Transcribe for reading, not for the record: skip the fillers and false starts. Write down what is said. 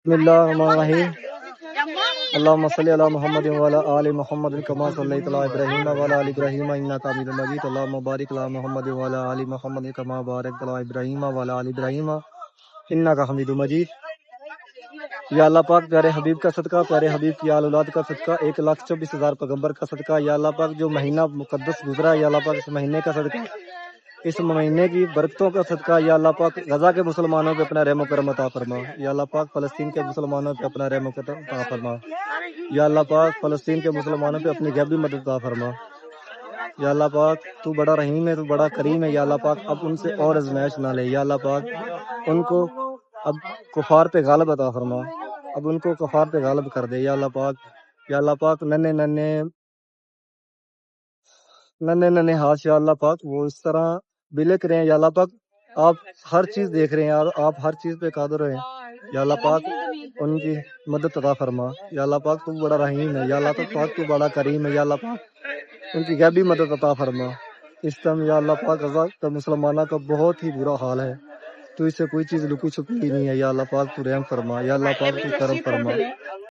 بسم اللہ الرحمن الرحیم اللہم صلی علی محمد وعلی آل محمد کما صلیت علی ابراہیم وعلی آل ابراہیم انک حمید مجید اللہم بارک علی محمد وعلی آل محمد کما بارکت علی ابراہیم وعلی آل ابراہیم انک حمید مجید۔ یا اللہ پاک پیارے حبیب کا صدقہ، پیارے حبیب کی آل اولاد کا صدقہ، 1,24,000 پیغمبر کا صدقہ، یا اللہ پاک جو مہینہ مقدس گزرا ہے یا اللہ پاک اس مہینے کا صدقہ، اس مہینے کی برکتوں کا صدقہ، یا اللہ پاک غزہ کے مسلمانوں پہ اپنا رحم و کرم عطا فرما، یا اللہ پاک فلسطین کے مسلمانوں پہ اپنا رحم و کرم عطا فرما، یا اللہ پاک فلسطین کے مسلمانوں پہ اپنی غیبی مدد عطا فرما، یا اللہ پاک تو بڑا رحیم ہے، تو بڑا کریم ہے، یا اللہ پاک اب ان سے اور آزمائش نہ لے، یا اللہ پاک ان کو اب کفار پہ غالب عطا فرما، اب ان کو کفار پہ غالب کر دے، یا اللہ پاک، یا اللہ پاک ننے ننے ہاتھ یا اللہ پاک وہ اس طرح بلک رہے ہیں، یا اللہ پاک آپ ہر چیز دیکھ رہے ہیں اور آپ ہر چیز پہ قادر ہیں، یا اللہ پاک ان کی مدد عطا فرما، یا اللہ پاک تو بڑا رحیم ہے، یا اللہ پاک تو بڑا کریم ہے، یا اللہ پاک ان کی غیبی مدد عطا فرما۔ اس ٹائم یا اللہ پاک غزہ کا مسلمانوں کا بہت ہی برا حال ہے، تو اس سے کوئی چیز لکی چھپی نہیں ہے، یا اللہ پاک تو رحم فرما، یا اللہ پاک تو کرم فرما۔